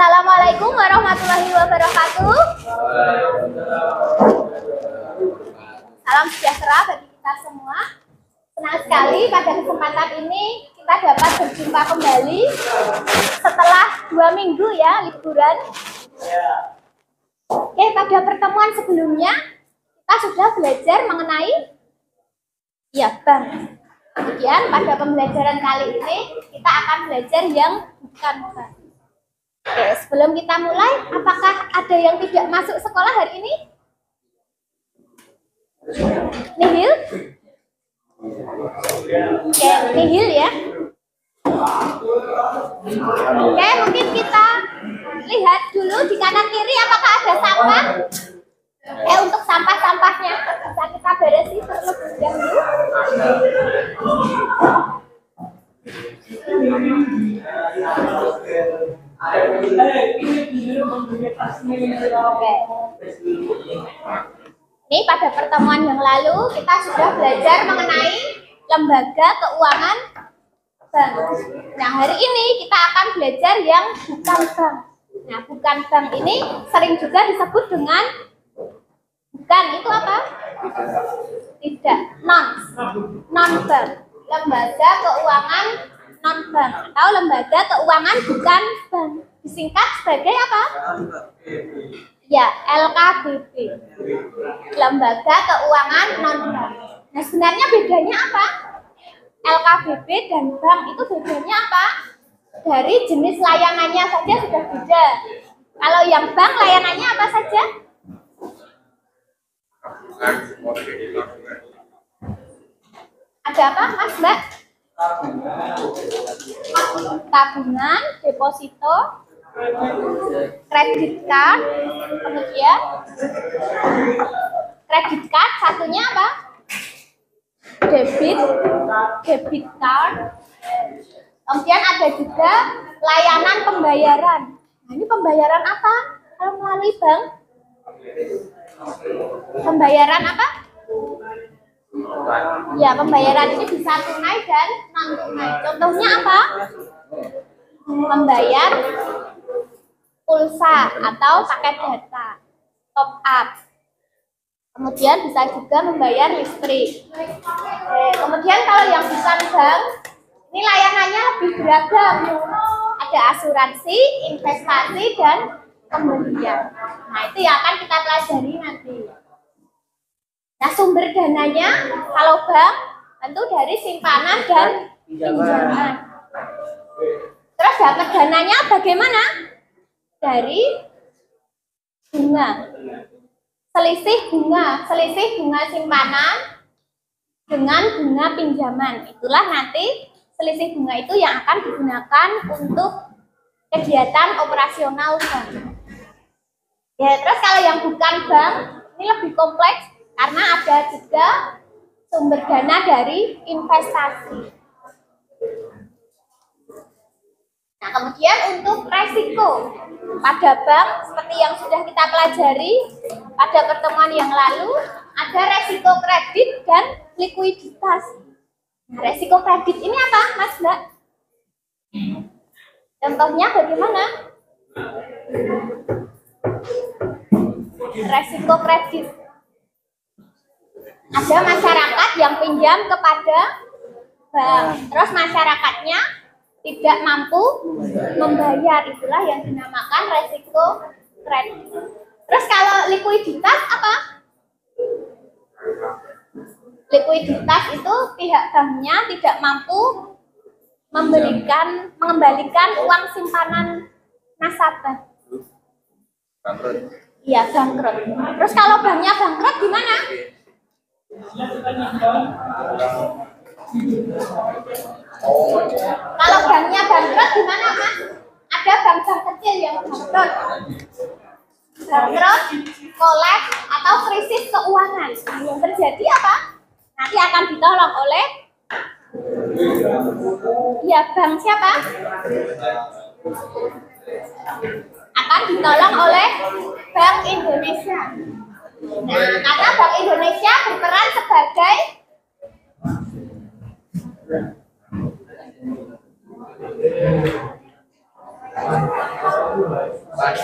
Assalamualaikum warahmatullahi wabarakatuh. Salam sejahtera bagi kita semua. Senang sekali pada kesempatan ini kita dapat berjumpa kembali setelah 2 minggu ya liburan. Oke, pada pertemuan sebelumnya kita sudah belajar mengenai bank. Kemudian pada pembelajaran kali ini kita akan belajar yang bukan bank. Oke, sebelum kita mulai, apakah ada yang tidak masuk sekolah hari ini? Nihil? Oke, nihil ya. Oke, mungkin kita lihat dulu di kanan kiri apakah ada sampah. Untuk sampah-sampahnya bisa kita beresi terlebih dahulu. Oke. Ini pada pertemuan yang lalu kita sudah belajar mengenai lembaga keuangan bank. Nah, hari ini kita akan belajar yang bukan bank. Nah, bukan bank ini sering juga disebut dengan bukan, itu apa? Tidak, non bank. Lembaga keuangan non bank atau lembaga keuangan bukan bank. Disingkat sebagai apa? Ya, LKBB. Lembaga keuangan non bank. Nah, sebenarnya bedanya apa? LKBB dan bank itu bedanya apa? Dari jenis layanannya saja sudah beda. Kalau yang bank layanannya apa saja? Ada apa, Mas, Mbak? Tabungan, deposito, kredit card, kemudian kredit card satunya apa? Debit card. Kemudian ada juga layanan pembayaran. Nah, ini pembayaran apa? Kalau melalui bank? Pembayaran apa? Ya, pembayaran ini bisa tunai dan non tunai. Contohnya apa? Membayar pulsa atau paket data, top up. Kemudian bisa juga membayar listrik. Kemudian kalau yang bukan bank, ini layanannya lebih beragam. Ada asuransi, investasi, dan pembelian. Nah, itu yang akan kita pelajari nanti. Nah, sumber dananya kalau bank tentu dari simpanan dan pinjaman. Terus dapat dananya bagaimana? Dari bunga. Selisih bunga simpanan dengan bunga pinjaman. Itulah nanti selisih bunga itu yang akan digunakan untuk kegiatan operasional bank. Ya, terus kalau yang bukan bank ini lebih kompleks karena ada juga sumber dana dari investasi. Nah, kemudian untuk resiko pada bank seperti yang sudah kita pelajari pada pertemuan yang lalu, ada resiko kredit dan likuiditas. Nah, resiko kredit ini apa, Mas, Mbak? Contohnya bagaimana? Resiko kredit. Ada masyarakat yang pinjam kepada bank, terus masyarakatnya tidak mampu membayar, itulah yang dinamakan resiko kredit. Terus kalau likuiditas apa? Likuiditas itu pihak banknya tidak mampu mengembalikan uang simpanan nasabah. Iya, bangkrut. Terus kalau banknya bangkrut gimana? Kalau banknya bangkrut gimana, Mas? Ada bank-bank kecil yang bangkrut, kolap, atau krisis keuangan. Yang terjadi apa? Nanti akan ditolong oleh bank siapa? Akan ditolong oleh Bank Indonesia. Nah, karena Bank Indonesia berperan sebagai Lender,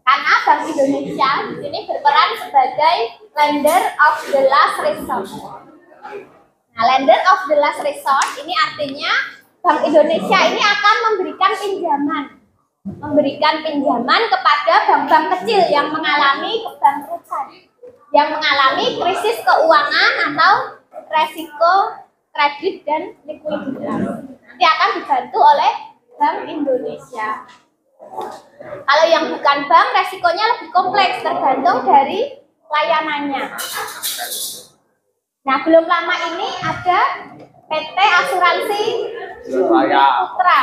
karena Bank Indonesia di sini berperan sebagai lender of the last resort. Nah, lender of the last resort ini artinya Bank Indonesia ini akan memberikan pinjaman kepada bank-bank kecil yang mengalami kebangkrutan, yang mengalami krisis keuangan atau resiko kredit dan likuiditas. Nanti akan dibantu oleh Bank Indonesia. Kalau yang bukan bank, resikonya lebih kompleks, tergantung dari layanannya. Nah, belum lama ini ada PT Asuransi Putra.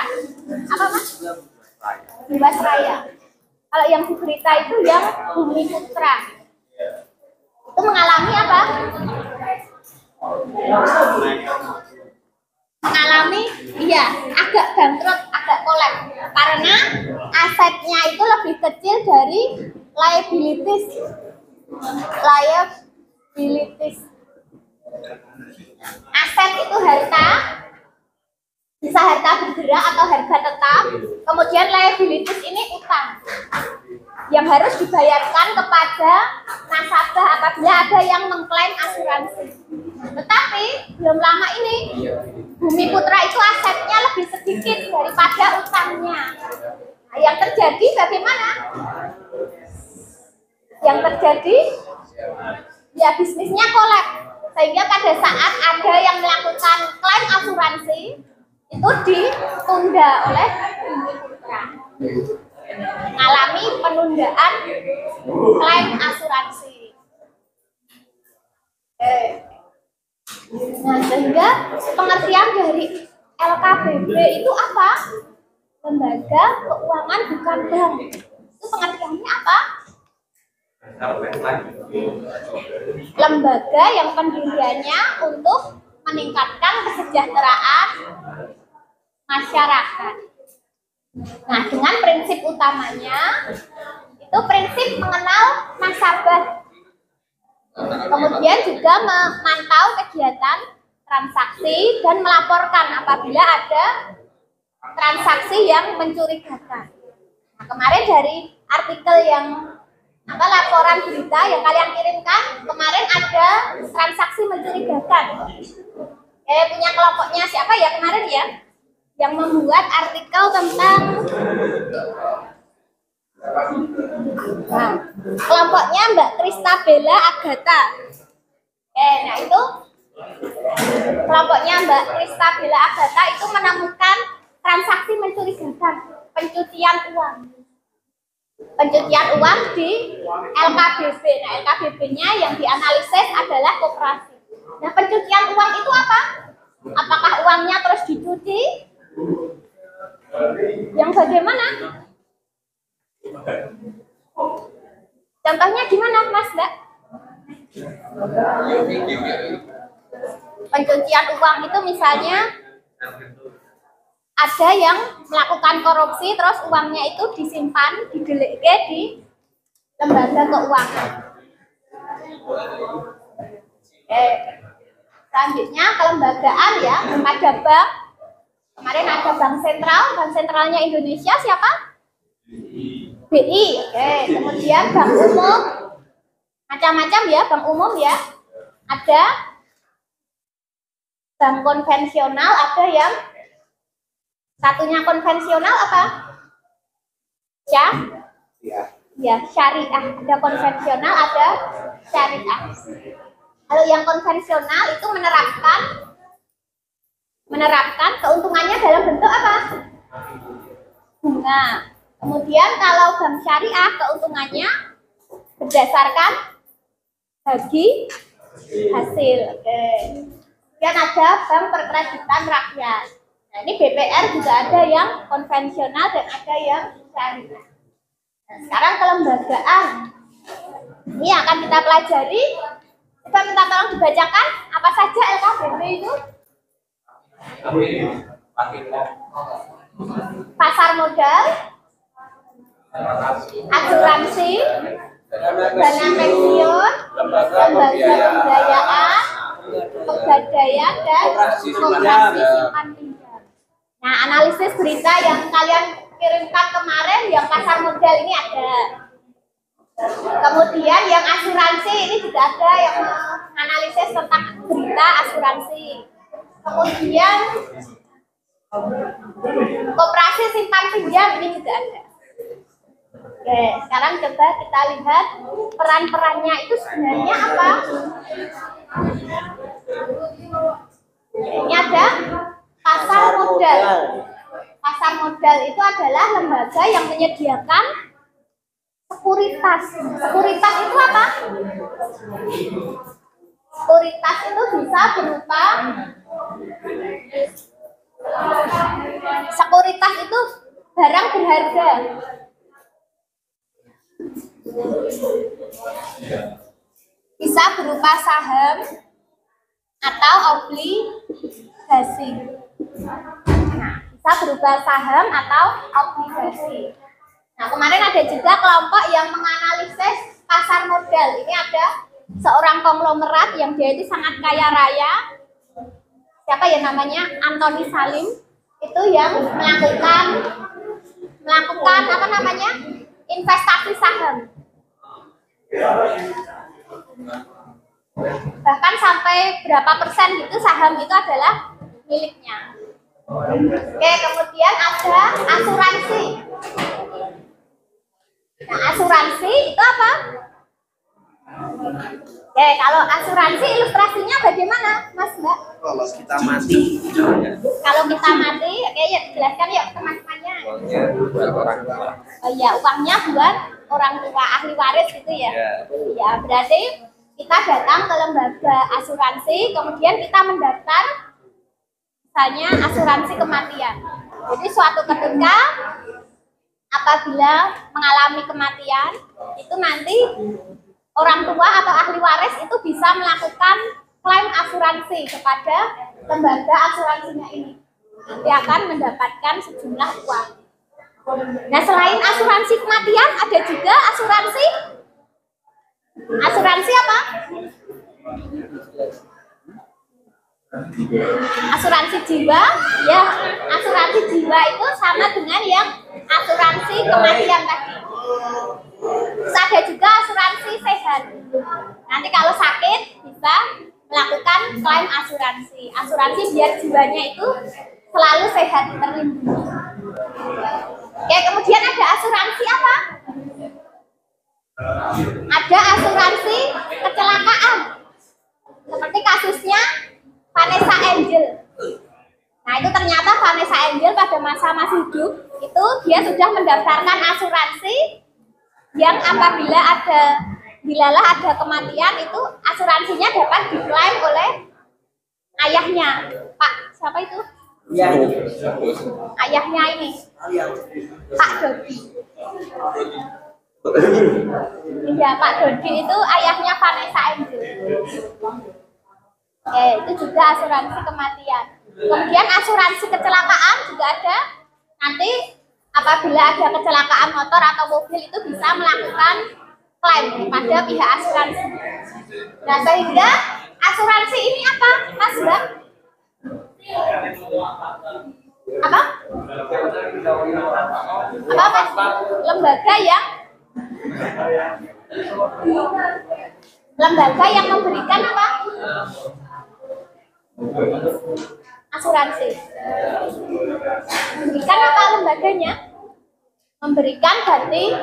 Apa, Mas? Jiwasraya. Kalau yang di berita itu yang Bumi Putra. Itu mengalami apa? Mengalami, iya, agak bangkrut, agak kolap. Karena asetnya itu lebih kecil dari liabilities. Aset itu harta, bisa harta bergerak atau harga tetap. Kemudian liabilities ini utang yang harus dibayarkan kepada nasabah apabila ada yang mengklaim asuransi. Tetapi belum lama ini Bumi Putra itu asetnya lebih sedikit daripada utangnya. Nah, yang terjadi bagaimana? Yang terjadi ya bisnisnya kolap, sehingga pada saat ada yang melakukan klaim asuransi itu ditunda oleh Bumi Putra, mengalami penundaan klaim asuransi. Nah, sehingga pengertian dari LKBB itu apa? Lembaga keuangan bukan bank. Itu pengertiannya apa? Lembaga yang pendiriannya untuk meningkatkan kesejahteraan masyarakat. Nah, dengan prinsip utamanya itu prinsip mengenal nasabah. Kemudian juga memantau kegiatan transaksi dan melaporkan apabila ada transaksi yang mencurigakan. Nah, kemarin dari artikel yang laporan berita yang kalian kirimkan, kemarin ada transaksi mencurigakan. Punya kelompoknya siapa ya kemarin ya? Yang membuat artikel tentang kelompoknya Mbak Kristabella Agatha. Nah itu kelompoknya Mbak Kristabella Agatha itu menemukan transaksi mencurigakan, pencucian uang di LKBB. Nah, LKBB-nya yang dianalisis adalah koperasi. Nah, pencucian uang itu apa? Apakah uangnya terus dicuci? Yang bagaimana? Contohnya gimana, Mas, Mbak? Pencucian uang itu misalnya ada yang melakukan korupsi, terus uangnya itu disimpan, didelikke di lembaga keuangan. Selanjutnya kelembagaan ya, ada bank. Kemarin ada bank sentralnya Indonesia siapa? BI. Kemudian bank umum, macam-macam ya, bank umum ya. Ada bank konvensional, ada yang satunya konvensional apa? Ya, syariah. Ada konvensional, ada syariah. Kalau yang konvensional itu menerapkan keuntungannya dalam bentuk apa? Bunga. Kemudian kalau bank syariah keuntungannya berdasarkan bagi hasil. Kemudian ada bank perkreditan rakyat. Nah, ini BPR juga ada yang konvensional dan ada yang syariah. Nah, sekarang kelembagaan ini akan kita pelajari. Kita minta tolong dibacakan apa saja LKBB itu. Pasar modal, asuransi, dana pensiun, lembaga pembiayaan, pegadaian, dan operasi simpan pinjam. Nah, analisis berita yang kalian kirimkan kemarin yang pasar modal ini ada. Kemudian yang asuransi ini juga ada yang menganalisis tentang berita asuransi. Kemudian koperasi simpan pinjam ini juga ada. Oke, sekarang coba kita lihat peran-perannya itu sebenarnya apa. Ini ada pasar modal. Pasar modal itu adalah lembaga yang menyediakan sekuritas. Sekuritas itu apa? Sekuritas itu bisa berupa sekuritas itu barang berharga. Bisa berupa saham atau obligasi. Nah, bisa berupa saham atau obligasi. Nah, kemarin ada juga kelompok yang menganalisis pasar modal. Ini ada seorang konglomerat yang dia itu sangat kaya raya. Siapa ya namanya? Anthony Salim. Itu yang melakukan apa namanya? Investasi saham. Bahkan sampai berapa persen gitu saham itu adalah miliknya. Oke, kemudian ada asuransi. Nah, asuransi itu apa? Oke, kalau asuransi ilustrasinya bagaimana, Mas Mbak? Kalau kita mati. Kalau kita mati, oke ya jelaskan ya teman-temannya. Oh iya, uangnya buat orang tua ahli waris gitu ya. Ya, berarti kita datang ke lembaga asuransi, kemudian kita mendaftar misalnya asuransi kematian. Jadi suatu ketika apabila mengalami kematian, itu nanti orang tua atau ahli waris itu bisa melakukan klaim asuransi kepada lembaga asuransinya ini. Nanti akan mendapatkan sejumlah uang. Nah, selain asuransi kematian, ada juga asuransi apa? Asuransi jiwa. Ya, asuransi jiwa itu sama dengan yang asuransi kematian tadi. Terus ada juga asuransi sehat. Nanti kalau sakit bisa melakukan klaim asuransi. Asuransi biar jiwanya itu selalu sehat, terlindungi. Oke, kemudian ada asuransi apa? Ada asuransi kecelakaan. Seperti kasusnya Vanessa Angel. Nah, itu ternyata Vanessa Angel pada masa masih hidup itu dia sudah mendaftarkan asuransi yang apabila bilalah ada kematian itu asuransinya dapat diklaim oleh ayahnya. Pak, siapa itu? Iya. Ayahnya ini. Pak Dodi. Iya, Pak Dodi itu ayahnya Vanessa Angel. Oke, itu juga asuransi kematian. Kemudian asuransi kecelakaan juga ada. Nanti apabila ada kecelakaan motor atau mobil itu bisa melakukan klaim pada pihak asuransi. Nah, sehingga asuransi ini apa, Mas Mbak? Apa? Apa, Mas? Lembaga yang memberikan apa? Asuransi. Memberikan apa lembaganya? Memberikan ganti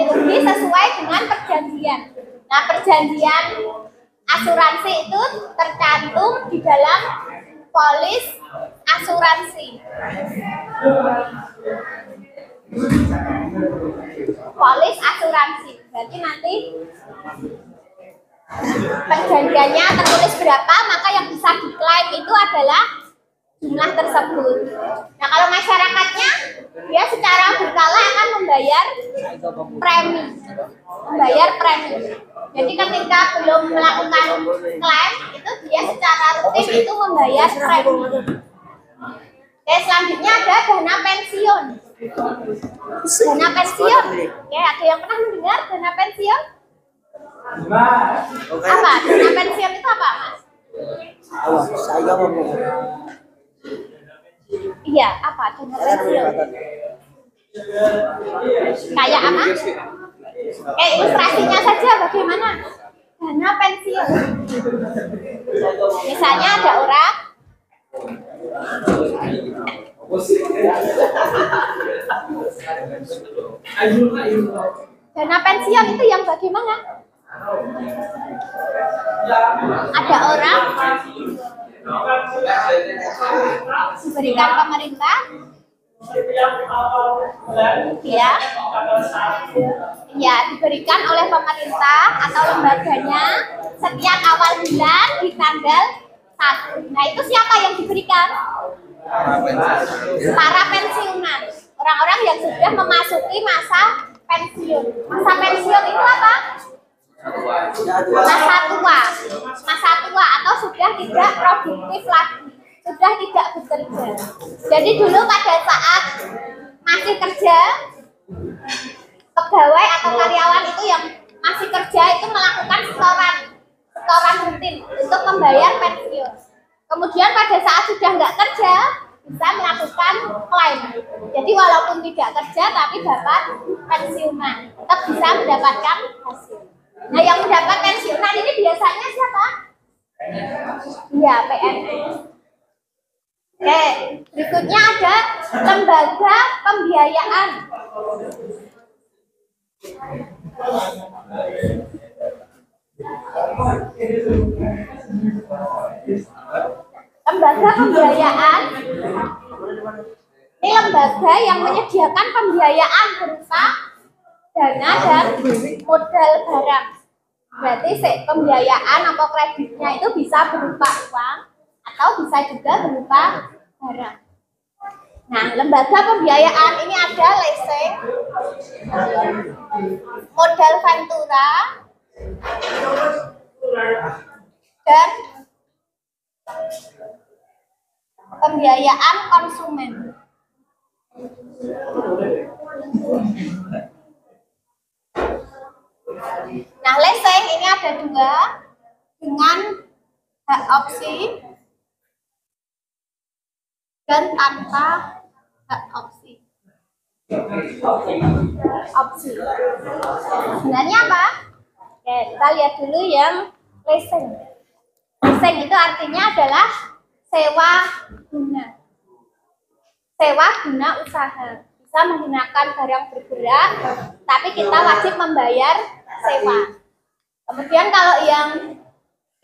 rugi sesuai dengan perjanjian. Nah, perjanjian asuransi itu tercantum di dalam polis asuransi. Polis asuransi. Berarti nanti perjanjiannya tertulis berapa, maka yang bisa diklaim itu adalah jumlah tersebut. Nah, kalau masyarakatnya, dia secara berkala akan membayar premi. Jadi ketika belum melakukan klaim, itu dia secara rutin itu membayar premi. Oke, selanjutnya ada dana pensiun. Dana pensiun, oke, ada Ada yang pernah mendengar dana pensiun? Apa? Dana pensiun itu apa, Mas? Saya ngomong. Iya, apa dana pensiun? Kayak apa? Ilustrasinya saja bagaimana? Dana pensiun. Misalnya ada orang dana pensiun itu yang bagaimana? Ada orang diberikan pemerintah, ya diberikan oleh pemerintah atau lembaganya setiap awal bulan di tanggal 1. Nah, itu siapa yang diberikan? Para pensiunan, orang-orang yang sudah memasuki masa pensiun. Masa pensiun itu apa? Masa tua. Masa tua atau sudah tidak produktif lagi, sudah tidak bekerja. Jadi dulu pada saat masih kerja, pegawai atau karyawan itu yang masih kerja itu melakukan setoran rutin untuk membayar pensiun. Kemudian pada saat sudah nggak kerja bisa melakukan klaim. Jadi walaupun tidak kerja tapi dapat pensiunan, tetap bisa mendapatkan hasil. Nah, yang mendapat pensiunan ini biasanya siapa? Ya, PNS. Oke, berikutnya ada lembaga pembiayaan. Lembaga pembiayaan ini lembaga yang menyediakan pembiayaan berupa dana dan modal barang. Berarti pembiayaan atau kreditnya itu bisa berupa uang atau bisa juga berupa barang. Nah, lembaga pembiayaan ini ada leasing, modal ventura, dan pembiayaan konsumen. Nah, leasing ini ada dua, dengan hak opsi dan tanpa hak opsi. Sebenarnya apa? Oke, kita lihat dulu yang leasing. Leasing itu artinya adalah sewa guna. Sewa guna usaha. Bisa menggunakan barang bergerak, tapi kita wajib membayar sewa. Kemudian kalau yang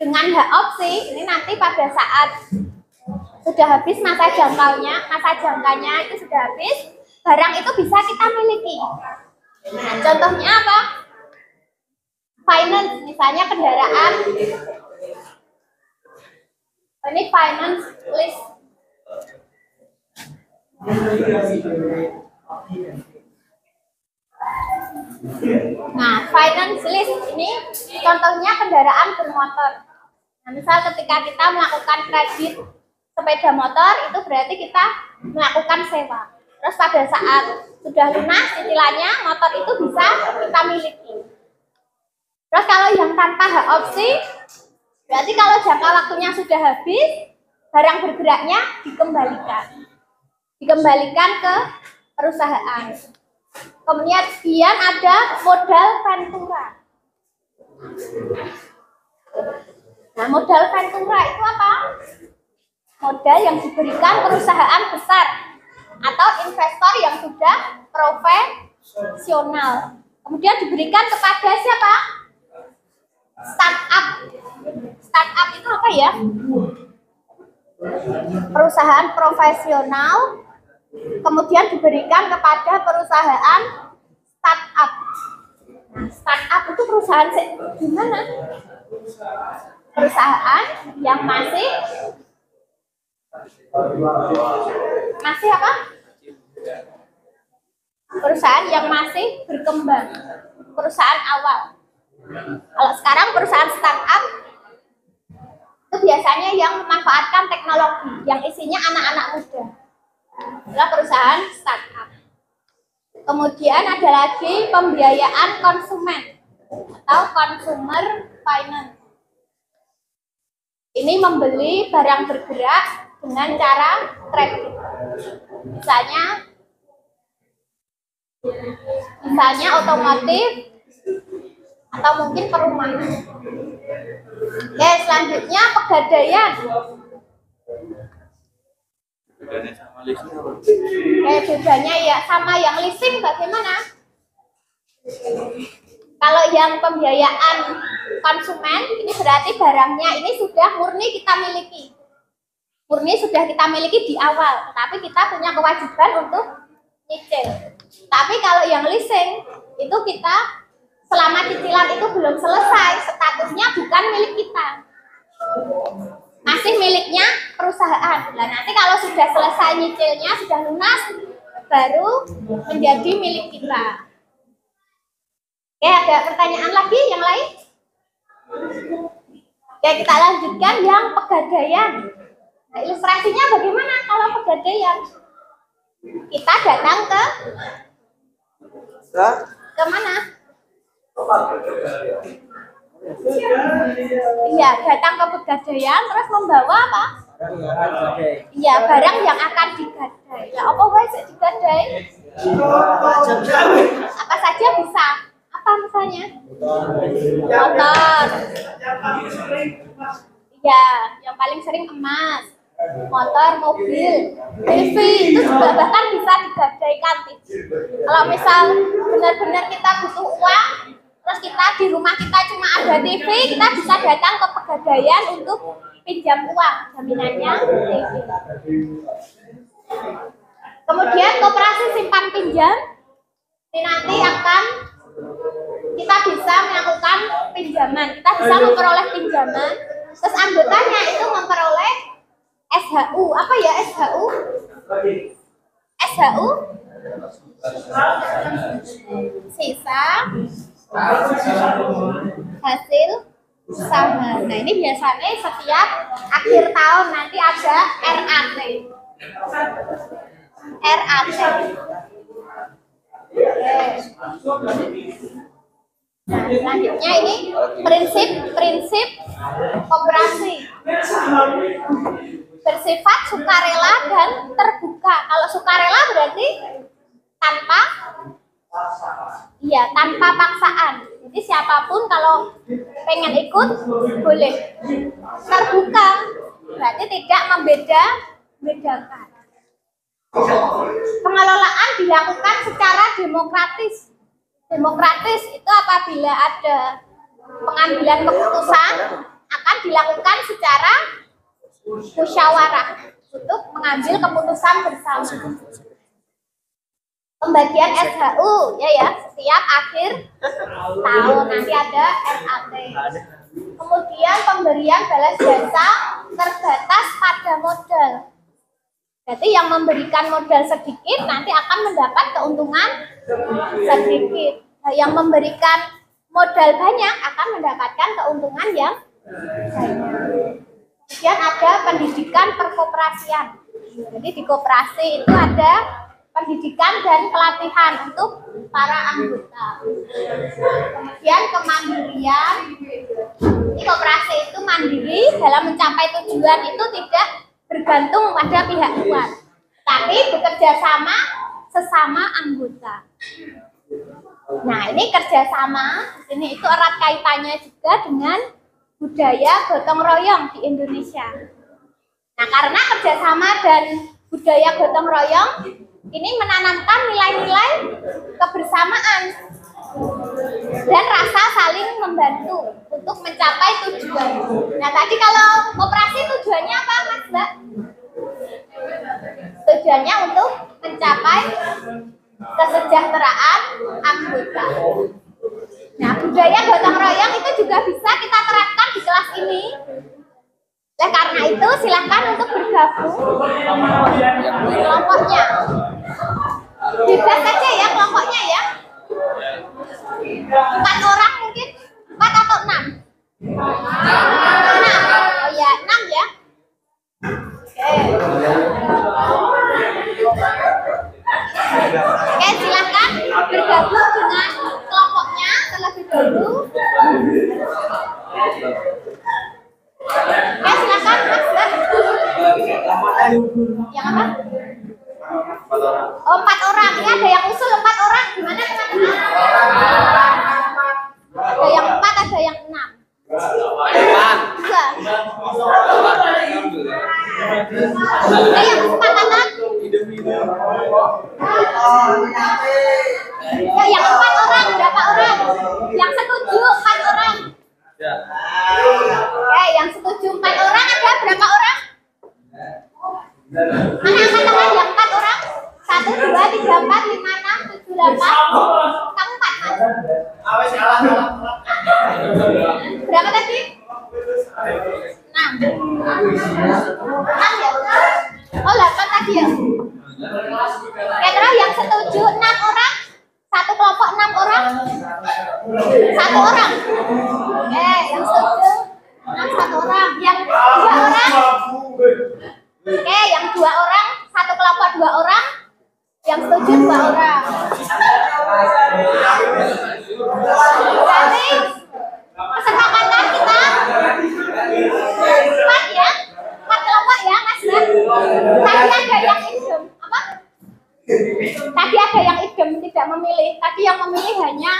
dengan hak opsi, ini nanti pada saat sudah habis masa jangkanya itu sudah habis, barang itu bisa kita miliki. Nah, contohnya apa? Finance, misalnya kendaraan. Ini finance lease. Nah, finance lease ini contohnya kendaraan bermotor. Nah, misal ketika kita melakukan kredit sepeda motor, itu berarti kita melakukan sewa. Terus pada saat sudah lunas cicilannya, motor itu bisa kita miliki. Terus kalau yang tanpa hak opsi, berarti kalau jangka waktunya sudah habis, barang bergeraknya dikembalikan ke perusahaan. Kemudian ada modal ventura. Nah, modal ventura itu apa? Modal yang diberikan perusahaan besar atau investor yang sudah profesional. Kemudian diberikan kepada siapa? Startup. Startup itu apa ya? Perusahaan profesional. Kemudian diberikan kepada perusahaan startup. Nah, startup itu perusahaan gimana? Perusahaan yang masih apa? Perusahaan yang masih berkembang. Perusahaan awal. Kalau sekarang perusahaan startup itu biasanya yang memanfaatkan teknologi yang isinya anak-anak muda. Adalah perusahaan startup. Kemudian ada lagi pembiayaan konsumen atau consumer finance. Ini membeli barang bergerak dengan cara kredit. Misalnya otomotif atau mungkin perumahan. Oke, selanjutnya pegadaian. Bedanya ya sama yang leasing bagaimana? Kalau yang pembiayaan konsumen ini berarti barangnya ini sudah murni kita miliki. Murni sudah kita miliki di awal, tapi kita punya kewajiban untuk nyicil. Tapi kalau yang leasing itu kita selama cicilan itu belum selesai, statusnya bukan milik kita. Masih miliknya perusahaan. Nah, nanti kalau sudah selesai nyicilnya, sudah lunas, baru menjadi milik kita. Oke, ada pertanyaan lagi yang lain? Oke, kita lanjutkan yang pegadaian. Nah, ilustrasinya bagaimana kalau pegadaian? Kita datang ke mana? Iya, datang ke pegadaian terus membawa apa? Iya, barang yang akan digadai. Ya, apa wes digadai? Apa saja bisa? Apa misalnya? Motor. Iya, yang paling sering emas. Motor, mobil, TV itu juga bahkan bisa digadaikan. Kalau misal benar-benar kita butuh uang, terus kita di rumah kita cuma ada TV, kita bisa datang ke pegadaian untuk pinjam uang, jaminannya TV. Kemudian koperasi simpan pinjam, ini nanti akan kita bisa melakukan pinjaman, kita bisa memperoleh pinjaman, terus anggotanya itu memperoleh SHU. Apa ya SHU? SHU sisa hasil usaha. Nah, ini biasanya setiap akhir tahun nanti ada RAT. Nah, selanjutnya ini prinsip koperasi. Bersifat sukarela dan terbuka. Kalau sukarela berarti tanpa paksaan. Jadi siapapun kalau pengen ikut boleh. Terbuka berarti tidak membedakan. Pengelolaan dilakukan secara demokratis. Demokratis itu apabila ada pengambilan keputusan akan dilakukan secara musyawarah untuk mengambil keputusan bersama. Pembagian SHU ya setiap akhir tahun nanti ada RAT. Kemudian pemberian balas jasa terbatas pada modal. Jadi yang memberikan modal sedikit nanti akan mendapat keuntungan sedikit. Nah, yang memberikan modal banyak akan mendapatkan keuntungan yang banyak. Kemudian ada pendidikan perkoperasian. Jadi di koperasi itu ada pendidikan dan pelatihan untuk para anggota. Kemudian kemandirian. Ini koperasi itu mandiri dalam mencapai tujuan itu tidak bergantung pada pihak luar, tapi bekerja sama sesama anggota. Nah, ini kerjasama ini itu erat kaitannya juga dengan budaya gotong royong di Indonesia. Nah, karena kerjasama dan budaya gotong royong ini menanamkan nilai-nilai kebersamaan dan rasa saling membantu untuk mencapai tujuan. Nah, tadi kalau koperasi tujuannya apa, Mas Mbak? Tujuannya untuk mencapai kesejahteraan anggota. Nah, budaya gotong royong itu juga bisa kita terapkan di kelas ini. Nah, karena itu silakan untuk bergabung di kelompoknya. Bebas saja ya kelompoknya ya. 4 orang mungkin, 4 atau 6? 6. Oh ya, 6 ya. Oke, silakan dulu. Oke, silakan Mas Bang. Yang apa? Oh, 4 orang. Ini ada yang usul 4 orang. Gimana teman-teman? Ada yang 4, ada yang 6. Dua. Yang kesepakatan? Ya, yang 4 orang. Berapa orang? Yang setuju 4 orang. Oke, yang setuju 4 orang ada berapa orang? Mana angkat tangan yang 4 orang? 1, 2, 3, 4, 5, 6, 7, 8. Kamu 4, Mas. Berapa tadi? 6. 6 ya? Oh, 8 tadi ya? Oke, terus yang setuju 6 orang? Satu kelompok 6 orang? 1 orang? Oke, yang setuju 1 orang. Yang 2 orang? Oke, yang 2 orang? Satu kelompok 2 orang? Yang setuju 2 orang. Berarti kesepakatan kita 4 ya? 4 kelompok ya, Mas Bang? Tadi ada yang idem. Apa? Tadi ada yang idem tidak memilih. Tadi yang memilih hanya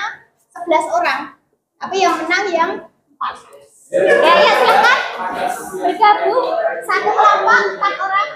11 orang. Tapi yang menang yang 4. Ya, ya silakan bergabung satu kelompok 4 orang.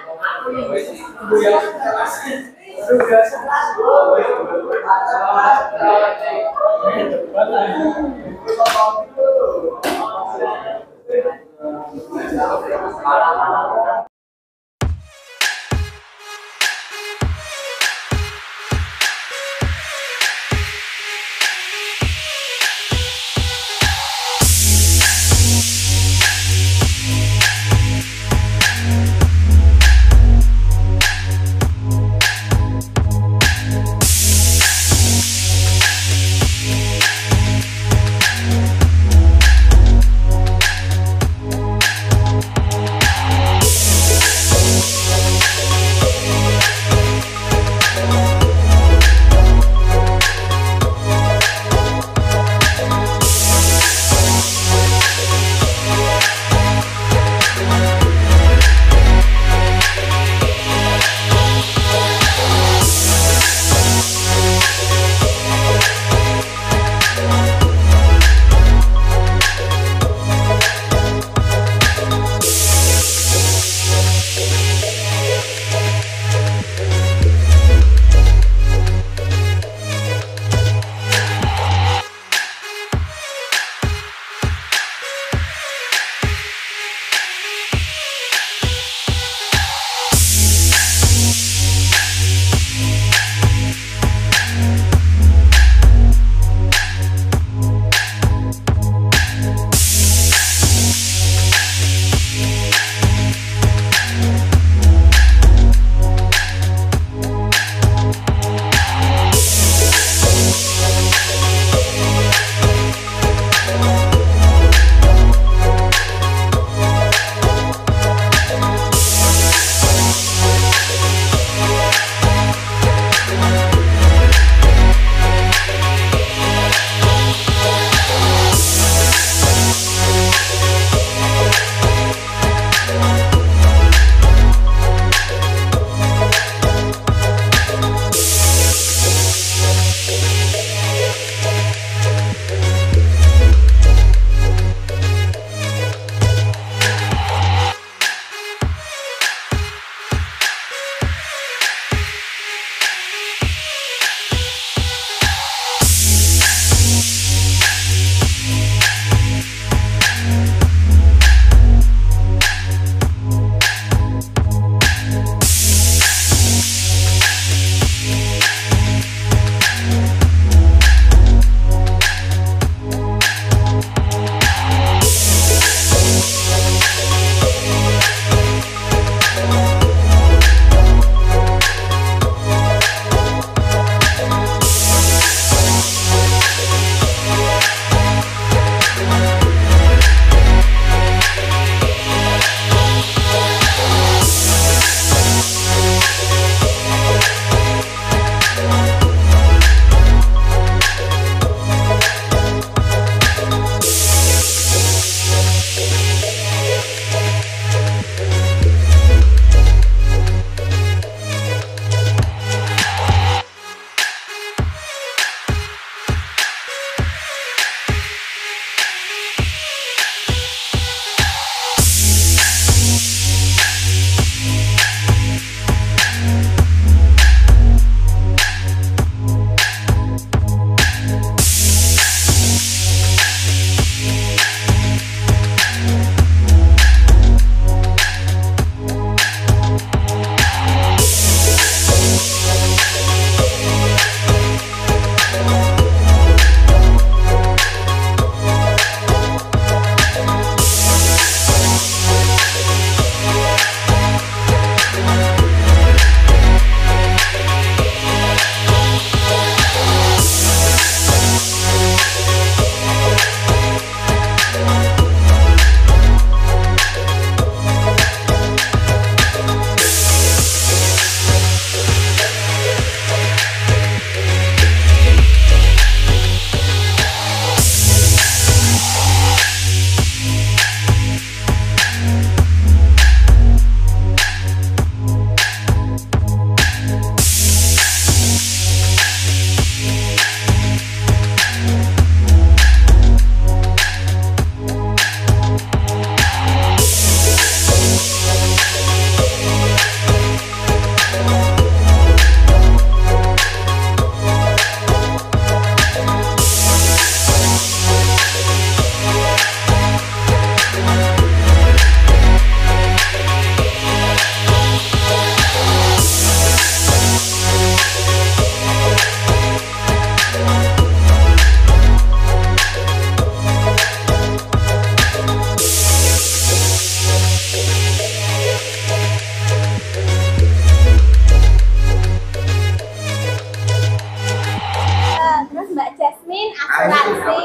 asuransi.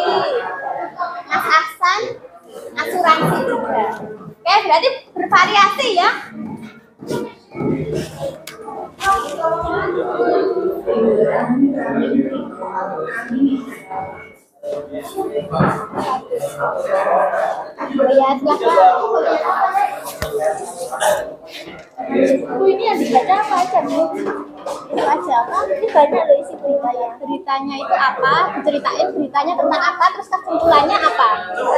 Mas Aksan asuransi juga. Oke, berarti bervariasi ya. Lihatlah. Ini yang dibaca apa aja, Bu? Itu aja apa? Ini banyak loh isi beritanya. Beritanya itu apa? Diceritain beritanya tentang apa, terus kesimpulannya apa? Oh,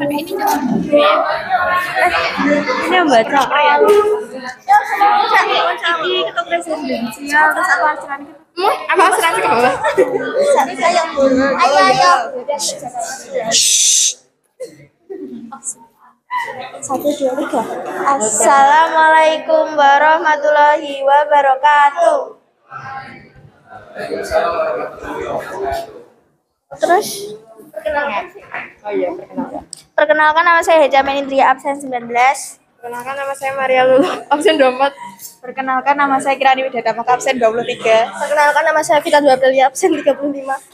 ini enggak. Ini yang baca ini ketua presidensial terus apa asuransi Apa asuransi ke bawah? Ayo. Satu, dua, tiga. Assalamualaikum warahmatullahi wabarakatuh. Terus perkenalkan nama saya Heja Menindria absen 19. Perkenalkan nama saya Maria Lulu, absen 24. Perkenalkan nama saya Kirani Widata Maka absen 23. Perkenalkan nama saya Vita Dua Aprilia, absen 35.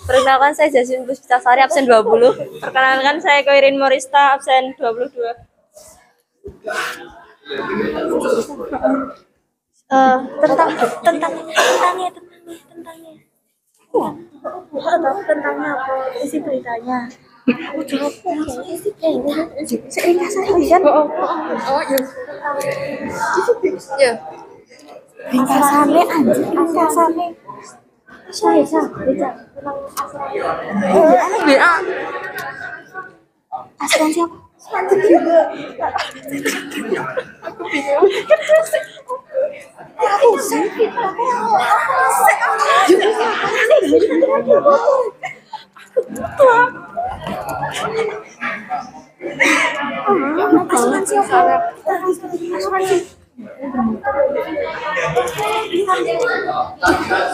Perkenalkan saya Jasmine Puspitasari absen 20. Perkenalkan saya Koirin Morista absen 22. Tentangnya apa isi beritanya? Aku jawab ringkasan kan? Oh iya. Ringkasannya anjir, ringkasannya. Bisa. Asuransi apa?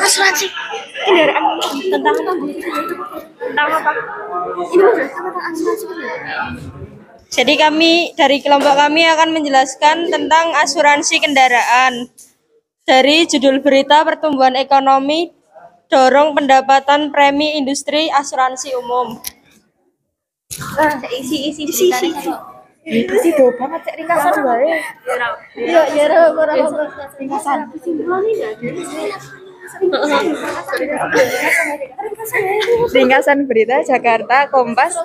Asuransi kendaraan tentang apa? Tentang apa? Ini tentang asuransi. Jadi kami dari kelompok kami akan menjelaskan tentang asuransi kendaraan. Dari judul berita pertumbuhan ekonomi dorong pendapatan premi industri asuransi umum. Isi. Isi do banget cek ringkasan wae. Iya, Ringkasan. Ringkasan berita Jakarta Kompas.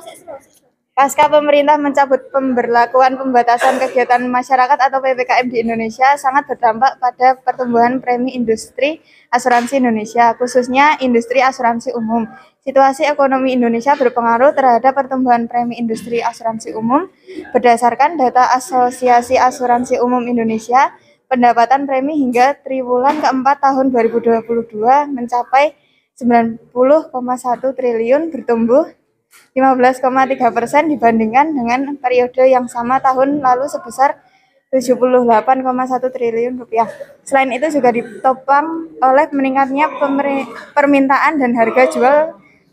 Pasca pemerintah mencabut pemberlakuan pembatasan kegiatan masyarakat atau PPKM di Indonesia sangat berdampak pada pertumbuhan premi industri asuransi Indonesia, khususnya industri asuransi umum. Situasi ekonomi Indonesia berpengaruh terhadap pertumbuhan premi industri asuransi umum. Berdasarkan data Asosiasi Asuransi Umum Indonesia, pendapatan premi hingga triwulan keempat tahun 2022 mencapai 90,1 triliun, bertumbuh 15,3% dibandingkan dengan periode yang sama tahun lalu sebesar 78,1 triliun rupiah. Selain itu juga ditopang oleh meningkatnya permintaan dan harga jual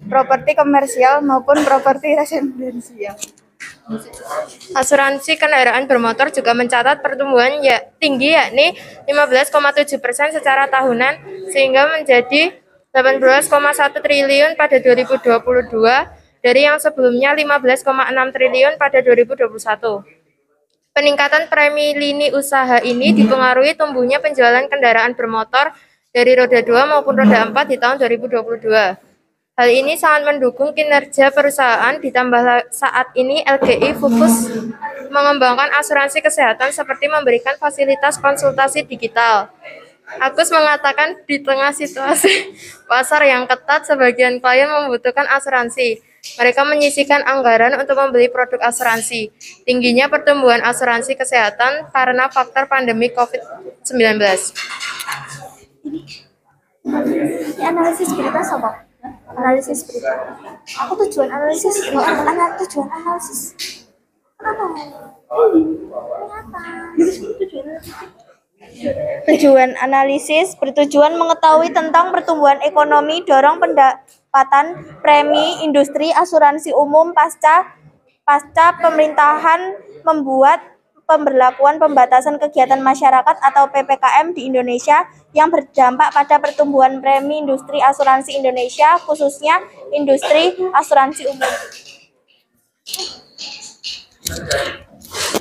properti komersial maupun properti residensial. Asuransi kendaraan bermotor juga mencatat pertumbuhan tinggi yakni 15,7% secara tahunan sehingga menjadi 18,1 triliun pada 2022 dari yang sebelumnya 15,6 triliun pada 2021. Peningkatan premi lini usaha ini dipengaruhi tumbuhnya penjualan kendaraan bermotor dari roda 2 maupun roda 4 di tahun 2022. Hal ini sangat mendukung kinerja perusahaan, ditambah saat ini LGI fokus mengembangkan asuransi kesehatan seperti memberikan fasilitas konsultasi digital. Agus mengatakan di tengah situasi pasar yang ketat, sebagian klien membutuhkan asuransi. Mereka menyisihkan anggaran untuk membeli produk asuransi. Tingginya pertumbuhan asuransi kesehatan karena faktor pandemi COVID-19. Ini analisis berita sobat. Analisis berita. Aku tujuan analisis. Tujuan analisis. Kenapa? Tujuan analisis bertujuan mengetahui tentang pertumbuhan ekonomi, dorong pendapatan, premi, industri, asuransi umum pasca pemerintahan membuat pemberlakuan pembatasan kegiatan masyarakat atau PPKM di Indonesia yang berdampak pada pertumbuhan premi industri asuransi Indonesia, khususnya industri asuransi umum.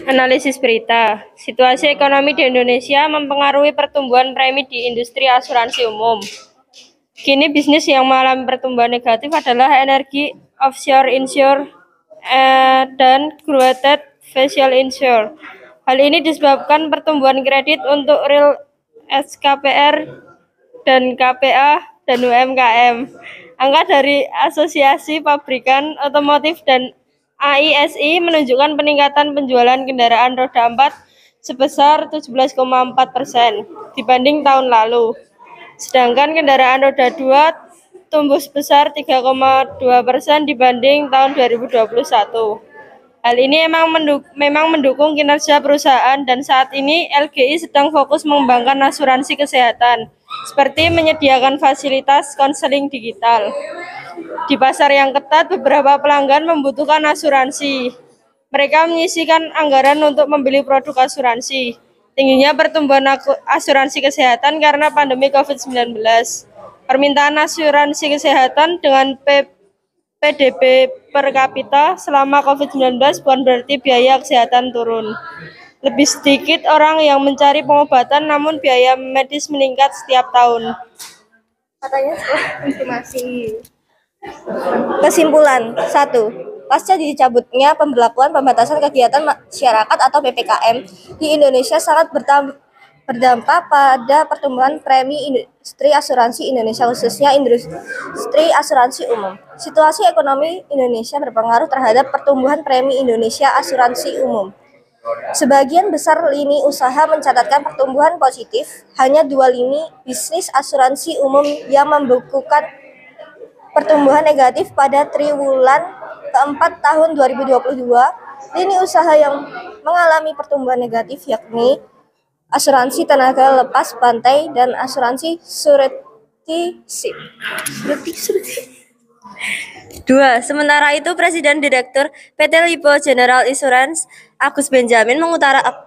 Analisis berita. Situasi ekonomi di Indonesia mempengaruhi pertumbuhan premi di industri asuransi umum. Kini bisnis yang mengalami pertumbuhan negatif adalah energi, offshore insure, dan growth facial insure. Hal ini disebabkan pertumbuhan kredit untuk real SKPR dan KPA dan UMKM. Angka dari Asosiasi Pabrikan Otomotif dan AISI menunjukkan peningkatan penjualan kendaraan roda 4 sebesar 17,4% dibanding tahun lalu. Sedangkan kendaraan roda 2 tumbuh sebesar 3,2% dibanding tahun 2021. Hal ini memang mendukung kinerja perusahaan dan saat ini LGI sedang fokus mengembangkan asuransi kesehatan, seperti menyediakan fasilitas konseling digital. Di pasar yang ketat, beberapa pelanggan membutuhkan asuransi. Mereka menyisihkan anggaran untuk membeli produk asuransi. Tingginya pertumbuhan asuransi kesehatan karena pandemi COVID-19. Permintaan asuransi kesehatan dengan PDB per kapita selama COVID-19 bukan berarti biaya kesehatan turun. Lebih sedikit orang yang mencari pengobatan, namun biaya medis meningkat setiap tahun. Katanya setelah informasi. Kesimpulan 1. Pasca dicabutnya pemberlakuan pembatasan kegiatan masyarakat atau PPKM di Indonesia sangat berdampak pada pertumbuhan premi industri asuransi Indonesia, khususnya industri asuransi umum. Situasi ekonomi Indonesia berpengaruh terhadap pertumbuhan premi Indonesia asuransi umum. Sebagian besar lini usaha mencatatkan pertumbuhan positif, hanya 2 lini bisnis asuransi umum yang membukukan pertumbuhan negatif pada triwulan keempat tahun 2022. Lini usaha yang mengalami pertumbuhan negatif yakni asuransi tenaga lepas pantai dan asuransi surety ship. 2. Sementara itu, Presiden Direktur PT Lipo General Insurance Agus Benjamin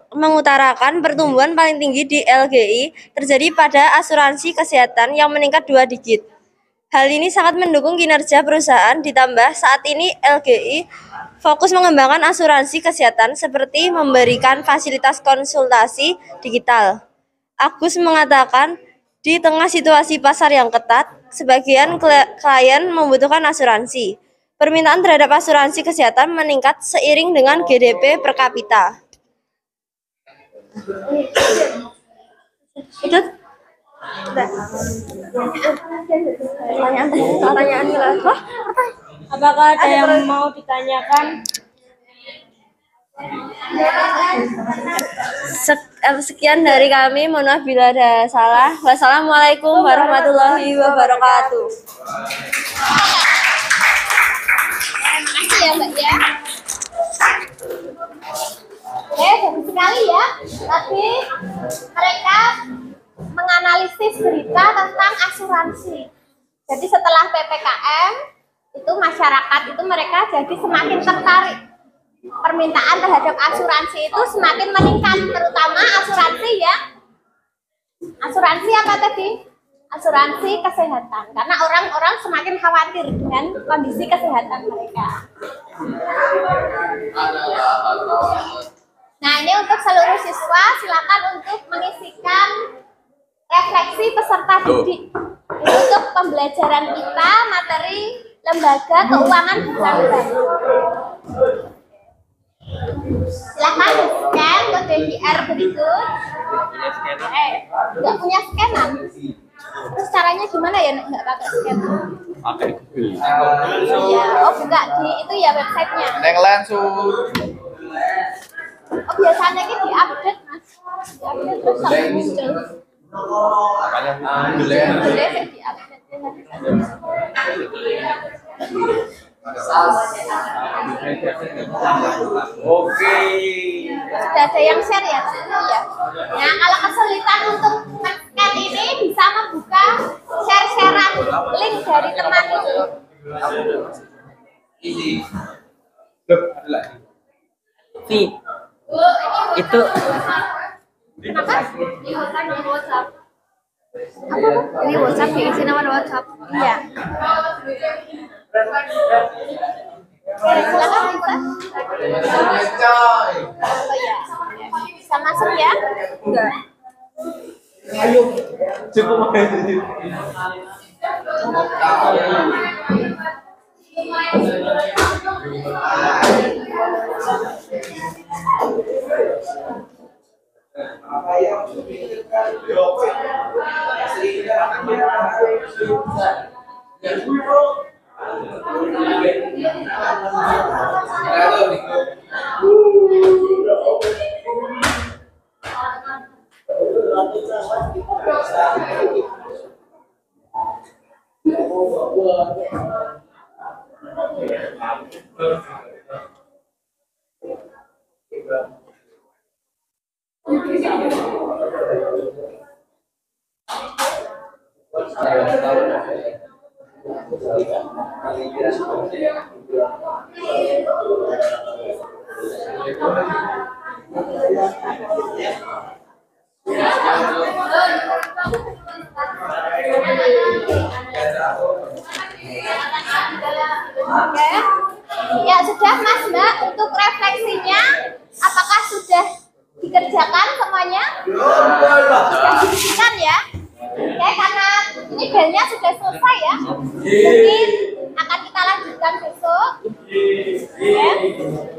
mengutarakan pertumbuhan paling tinggi di LGI terjadi pada asuransi kesehatan yang meningkat 2 digit. Hal ini sangat mendukung kinerja perusahaan, ditambah saat ini LGI fokus mengembangkan asuransi kesehatan seperti memberikan fasilitas konsultasi digital. Agus mengatakan, di tengah situasi pasar yang ketat, sebagian klien membutuhkan asuransi. Permintaan terhadap asuransi kesehatan meningkat seiring dengan GDP per kapita. Itu pertanyaan kelas. Apakah ada yang mau ditanyakan? Sekian dari kami, mohon maaf bila ada salah. Wassalamualaikum warahmatullahi wabarakatuh. Makasih ya Mbak ya. Bagus sekali ya. Tadi mereka menganalisis berita tentang asuransi. Jadi setelah PPKM itu masyarakat itu mereka jadi semakin tertarik. Permintaan terhadap asuransi itu semakin meningkat, terutama asuransi ya. Asuransi apa tadi? Asuransi kesehatan. Karena orang-orang semakin khawatir dengan kondisi kesehatan mereka. Nah, ini untuk seluruh siswa, silakan untuk mengisikan refleksi peserta didik. Ini untuk pembelajaran kita materi lembaga keuangan bukan bank. Silahkan di-scan kode QR berikut. Nggak punya scanan. Terus caranya gimana ya nggak pakai scanan? Pakai Google. Ya, oh buka di itu ya websitenya. Neng langsung. Oh biasanya ini diupdate mas. Diupdate terus sampai muncul. Makanya Google ya. Boleh sih diupdate. Oke. Sudah ada yang share ya? Iya. Nah, kalau kesulitan untuk men-scan ini bisa membuka share-sharean link dari teman itu. Vi, itu Kenapa? Apa? Ini WhatsApp, diisi nama WhatsApp. Iya. Silakan buka. Oh ya. Bisa masuk ya? Enggak. Cukup aja. Oke. Ya sudah Mas Mbak, untuk refleksinya apakah sudah dikerjakan semuanya? Sudah dibuktikan ya? Oke, karena ini belnya sudah selesai ya. Mungkin akan kita lanjutkan besok. Oke.